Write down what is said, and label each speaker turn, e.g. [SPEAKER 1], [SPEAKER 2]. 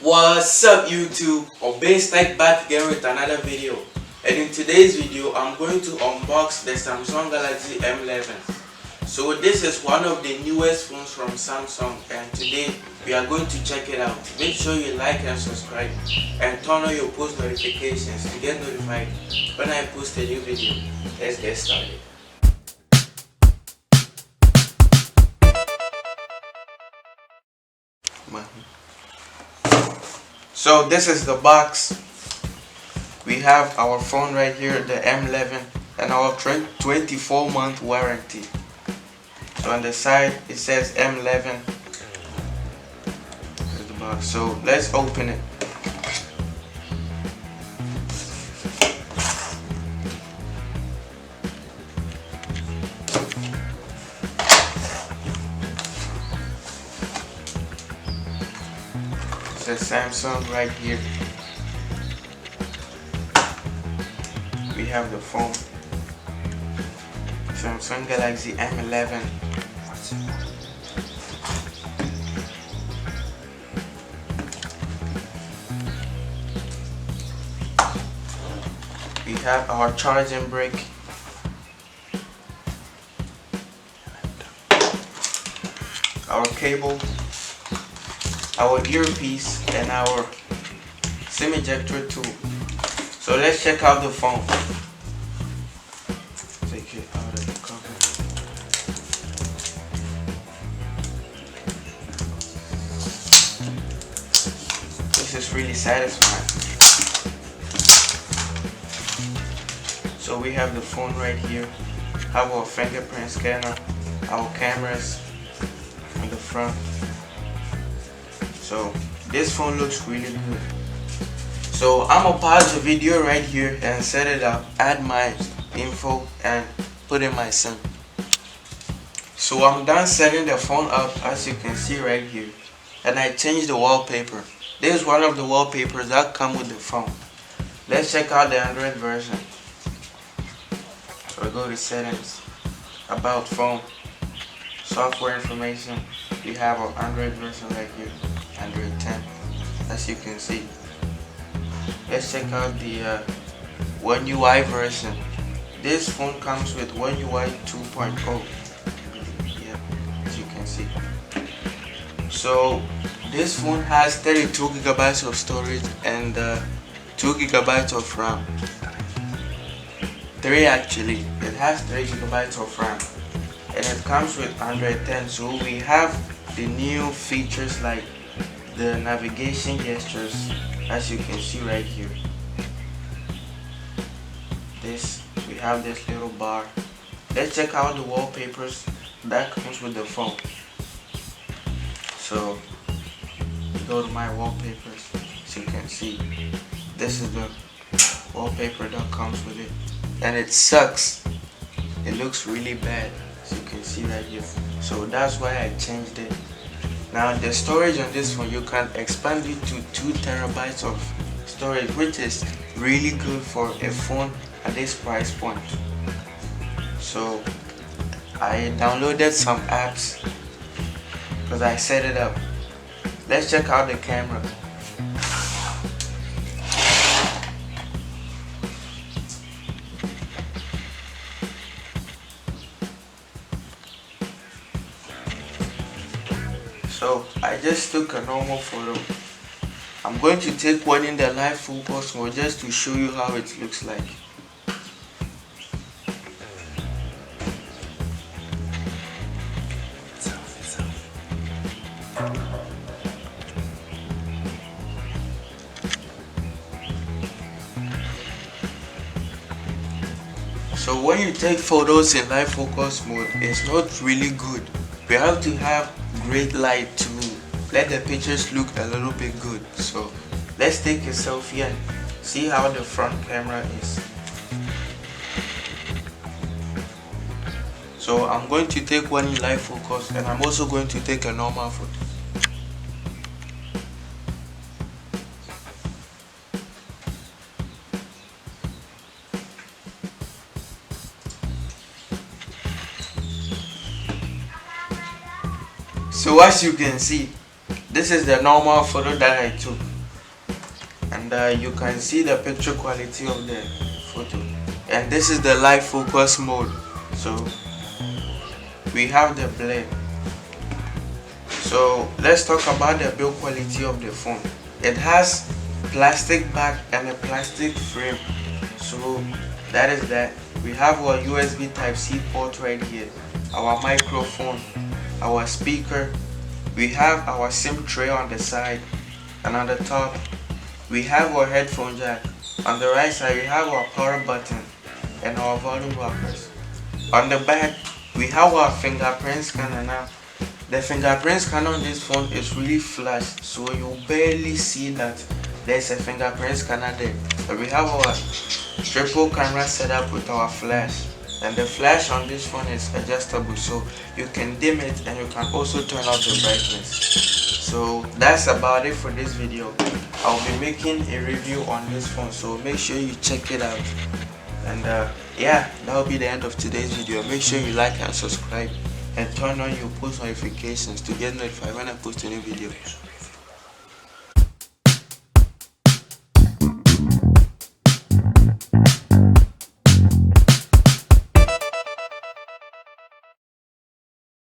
[SPEAKER 1] What's up YouTube? Obey back again with another video, and in today's video I'm going to unbox the Samsung Galaxy M11. So this is one of the newest phones from Samsung, and today we are going to check it out. Make sure you like and subscribe and turn on your post notifications to get notified when I post a new video. Let's get started. So this is the box. We have our phone right here, the M11, and our 24-month warranty. So on the side it says M11. Here's the box. So let's open it. It says Samsung right here. We have the phone, Samsung Galaxy M11. We have our charging brick, our cable, our earpiece, and our SIM ejector tool. So let's check out the phone. Take it out of the cover. This is really satisfying. So we have the phone right here, have our fingerprint scanner, our cameras on the front. So this phone looks really good. So I'm gonna pause the video right here and set it up, add my info and put in my SIM. So I'm done setting the phone up, as you can see right here, and I changed the wallpaper. This is one of the wallpapers that come with the phone. Let's check out the Android version. So I go to settings, about phone, software information. We have our Android version right here, Android 10, as you can see. Let's check out the One UI version. This phone comes with One UI 2.0. Yeah, as you can see. So this phone has 32 gigabytes of storage and 2 gigabytes of RAM. 3 actually. It has 3 gigabytes of RAM. And it comes with Android 10. So we have the new features like the navigation gestures, as you can see right here. We have this little bar. Let's check out the wallpapers that comes with the phone. So go to my wallpapers. As you can see, this is the wallpaper that comes with it, and it sucks. It looks really bad, as you can see right here. So that's why I changed it. Now the storage on this one, you can expand it to 2 terabytes of storage, which is really good for a phone at this price point. So I downloaded some apps because I set it up. Let's check out the camera. So I just took a normal photo. I'm going to take one in the live focus mode just to show you how it looks like. So when you take photos in live focus mode, it's not really good. We have to have great light to let the pictures look a little bit good. So let's take a selfie and see how the front camera is. So I'm going to take one in live focus, and I'm also going to take a normal photo. So as you can see, this is the normal photo that I took, and you can see the picture quality of the photo, and this is the live focus mode. So we have the blend. So let's talk about the build quality of the phone. It has plastic back and a plastic frame. So that is that. We have our USB Type-C port right here, our microphone, our speaker. We have our SIM tray on the side, and on the top we have our headphone jack. On the right side we have our power button and our volume rockers. On the back we have our fingerprint scanner. Now the fingerprint scanner on this phone is really flash, so you barely see that there's a fingerprint scanner there. But we have our triple camera setup with our flash, and the flash on this phone is adjustable, so you can dim it and you can also turn off the brightness. So that's about it for this video. I'll be making a review on this phone, so make sure you check it out. And yeah, that will be the end of today's video. Make sure you like and subscribe and turn on your post notifications to get notified when I post a new video.